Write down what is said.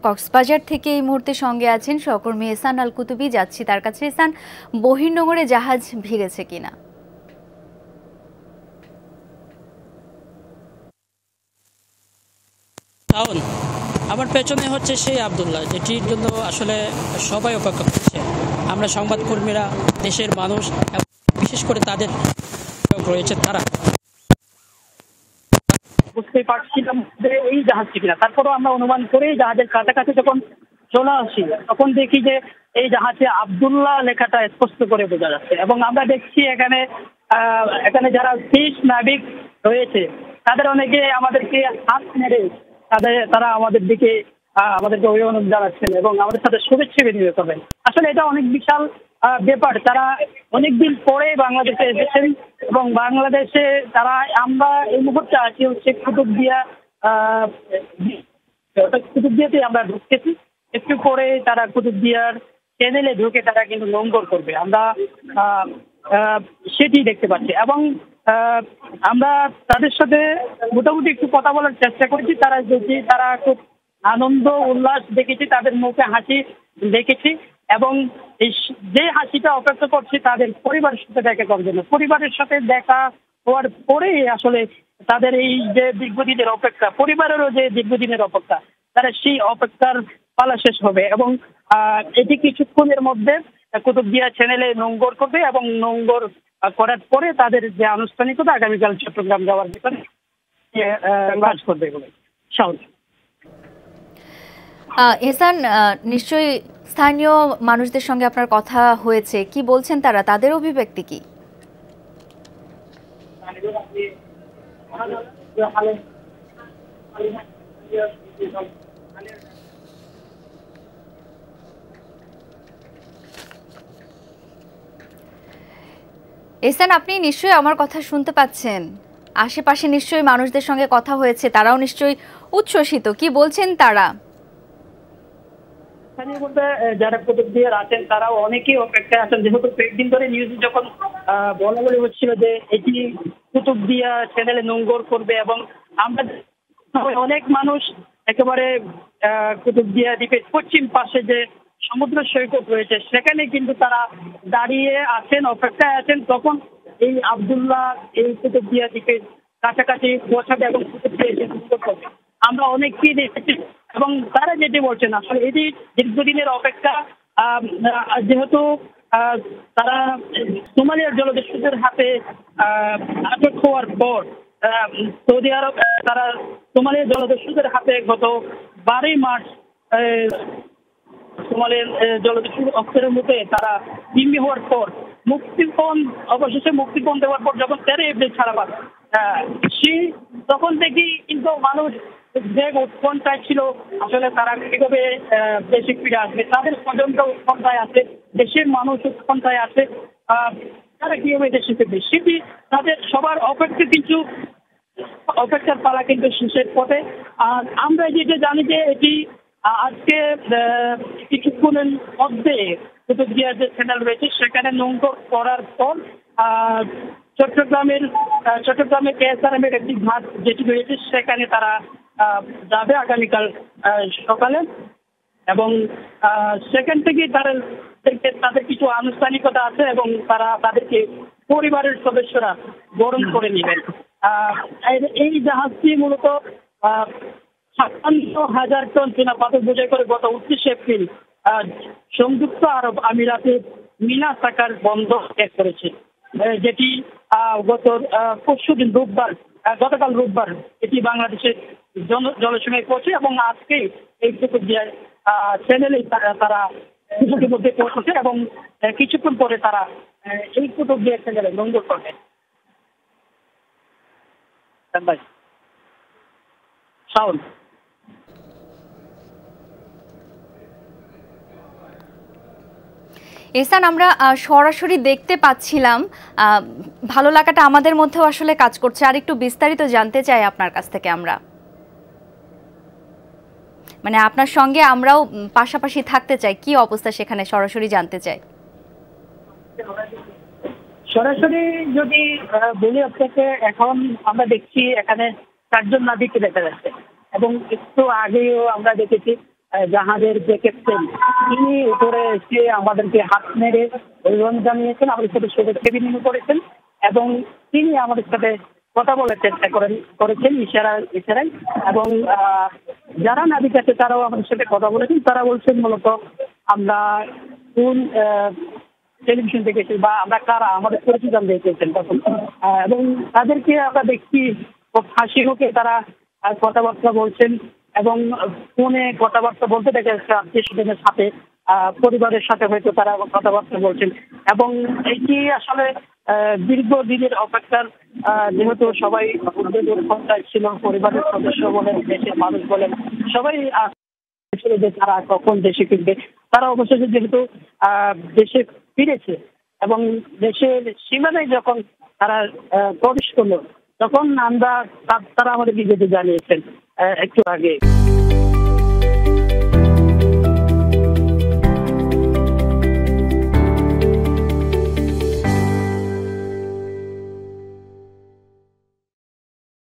কক্সবাজার থেকে এই মুহূর্তে সঙ্গে আছেন সহকর্মী এহসান আল কুতুবী। যাচ্ছি তার কাছে। এহসান, বহির্নোঙরে জাহাজ ভিড়েছে কিনা? আমার পেছনে হচ্ছে সেই আব্দুল্লাহ, যেটির জন্য আসলে সবাই অপেক্ষা করছে। আমরা সংবাদকর্মীরা, দেশের মানুষ, বিশেষ করে তাদের রয়েছে, তারা বুঝতে পারছিলাম যে এই জাহাজটি কিনা। তারপরও আমরা অনুমান করে জাহাজের কাছাকাছি যখন চলে আসি তখন দেখি যে এই জাহাজে আব্দুল্লাহ লেখাটা স্পষ্ট করে বোঝা যাচ্ছে। এবং আমরা দেখছি এখানে যারা ফিশ নাবিক রয়েছে তাদের অনেকে আমাদেরকে হাত মেরে তারা আমাদেরকে অভিনন্দন জানাচ্ছেন এবং আমাদের সাথে শুভেচ্ছা বিনিময় করবেন। আসলে এটা অনেক বিশাল ব্যাপার। তারা অনেকদিন পরে বাংলাদেশে এসেছেন এবং বাংলাদেশে আমরা এই মুহূর্তে আছি হচ্ছে কুতুবদিয়াতে আমরা ঢুকতেছি। একটু পরে তারা কুতুবদিয়ার চ্যানেলে ঢুকে তারা কিন্তু নোঙ্গর করবে, আমরা সেটি দেখতে পাচ্ছি। এবং আমরা তাদের সাথে মোটামুটি একটু কথা বলার চেষ্টা করেছি। তারা খুব আনন্দ উল্লাস দেখেছি, তাদের মুখে হাসি দেখেছি এবং যে হাসিটা অপেক্ষা করছে তাদের পরিবারের সাথে দেখা করার জন্য। পরিবারের সাথে দেখা হওয়ার পরেই আসলে তাদের এই যে দীর্ঘদিনের অপেক্ষা, পরিবারেরও যে দীর্ঘদিনের অপেক্ষা, তারা সেই অপেক্ষার পালা শেষ হবে এবং এটি কিছুক্ষণের মধ্যে কুতুবদিয়া চ্যানেলে নোঙ্গর করবে এবং নোঙ্গর করার পরে তাদের যে আনুষ্ঠানিকতা আগামীকাল চট্টগ্রাম যাওয়ার ভিতরে কাজ করবে বলে। এহসান, নিশ্চয়ই স্থানীয় মানুষদের সঙ্গে আপনার কথা হয়েছে, কি বলছেন তারা? তাদের অভিব্যক্তি কি? এহসান, আপনি নিশ্চয়ই আমার কথা শুনতে পাচ্ছেন। আশেপাশে নিশ্চয়ই মানুষদের সঙ্গে কথা হয়েছে, তারাও নিশ্চয়ই উচ্ছ্বসিত। কি বলছেন তারা? যারা কুতুবদিয়ার আছেন তারাও অনেকেই অপেক্ষায় আছেন, যেহেতু কয়েকদিন ধরে নিউজে যখন বলা বলি হচ্ছিল যে এটি কুতুবদিয়া চ্যানেলে নোঙ্গর করবে এবং আমরা অনেক মানুষ একেবারে কুতুবদিয়া দ্বীপের পশ্চিম পাশে যে সমুদ্র সৈকত রয়েছে সেখানে কিন্তু তারা দাঁড়িয়ে আছেন, অপেক্ষায় আছেন। তখন এই আব্দুল্লাহ এই কুতুবদিয়া দ্বীপের কাছাকাছি পৌঁছাবে এবং কুতুবদিয়া এসে নোঙ্গর করবে। আমরা অনেককেই দেখেছি এবং তারা যেটি বলছেন আসলে এটি দীর্ঘদিনের অপেক্ষা। যেহেতু তারা সোমালিয়ার জলদস্যুদের হাতে আটক হওয়ার পর সৌদি আরব তারা সোমালিয়ার জলদস্যুদের হাতে গত 12 মার্চ সোমালিয়ার জলদস্যু অক্ষরের মুখে তারা জিম্মি হওয়ার পর অবশেষে মুক্তিপণ দেওয়ার পর যখন 13 এপ্রিল ছাড়া পান তখন থেকেই কিন্তু মানুষ যে উৎকণ্ঠায় ছিল আসলে তারা কিভাবে দেশে ফিরে আসবে, তাদের পর্যন্ত উৎকণ্ঠায় আছে, দেশের মানুষ উৎকণ্ঠায় আছে তারা কিভাবে দেশে ফিরবে সেটি তাদের সবার অপেক্ষার পালা কিন্তু শেষের পথে। আর আমরা যেটা জানি যে এটি আজকে কিছুক্ষণের মধ্যে কুতুবদিয়ার যে চ্যানেল রয়েছে সেখানে নোঙ্গর করার পর চট্টগ্রামে কেএসআরএমের একটি ঘাট যেটি রয়েছে সেখানে তারা যাবে আগামীকাল সকালে এবং সেখান থেকে তাদের কিছু আনুষ্ঠানিকতা আছে এবং তাদেরকে পরিবারের সদস্যরা বরণ করে নেবেন। এই জাহাজটি মূলত ৫৭,০০০ টন চুনাপাথর বোঝাই করে গত ২৯ এপ্রিল সংযুক্ত আরব আমিরাতের মিনা সাকার বন্দর ত্যাগ করেছে, যেটি গতকাল রোববার এটি বাংলাদেশের জলসীমায় পৌঁছে এবং আজকে এই কুতুবদিয়া চ্যানেলে তারা কিছুক্ষণের মধ্যে পৌঁছেছে এবং কিছুক্ষণ পরে তারা এই কুতুবদিয়া চ্যানেলে নোঙ্গর করবে। এহসান, আমরা সরাসরি দেখতে পাচ্ছিলাম, ভালো লাগাটা আমাদের মধ্যেও আসলে কাজ করছে। আর একটু বিস্তারিত জানতে চাই আপনার কাছ থেকে। আমরা মানে আপনার সঙ্গে আমরাও পাশাপাশি থাকতে চাই, কি অবস্থা সেখানে সরাসরি জানতে চাই। সরাসরি যদি বলি আপনাকে, এখন আমরা দেখছি এখানে 4 জন নাবিককে দেখা যাচ্ছে এবং একটু আগেও আমরা দেখেছি জাহাজের যে ক্যাপ্টেন, তিনি উপরে এসে আমাদেরকে হাত নেড়ে অভিনন্দন জানিয়েছেন, আমাদের সাথে শুভেচ্ছা বিনিময় করেছেন এবং তিনি আমাদের সাথে কথা বলার চেষ্টা করেছেন ইশারায় এবং যারা নাবিক আছে তারাও আমাদের সাথে কথা বলেছেন। তারা বলছেন মূলত আমরা কোন টেলিভিশন দেখেছি বা আমরা কারা, আমাদের পরিচিত দেখেছেন তখন এবং তাদেরকে আমরা দেখছি খুব হাসি মুখে তারা কথাবার্তা বলছেন এবং ফোনে কথাবার্তা বলতে দেখা যাচ্ছে আত্মীয় স্বজনের সাথে, পরিবারের সাথে হয়তো তারা কথাবার্তা বলছেন এবং এটি আসলে দীর্ঘদিনের অপেক্ষার, যেহেতু সবাই উৎকণ্ঠায় ছিল, পরিবারের সদস্য বলেন, দেশের মানুষ বলেন, সবাই ছিল যে তারা কখন দেশে ফিরবে। তারা অবশেষে যেহেতু দেশে ফিরেছে এবং দেশের সীমানায় যখন তারা প্রবেশ করলো, তখন তারা আমাদের বিজেপি জানিয়েছেন একটু আগে।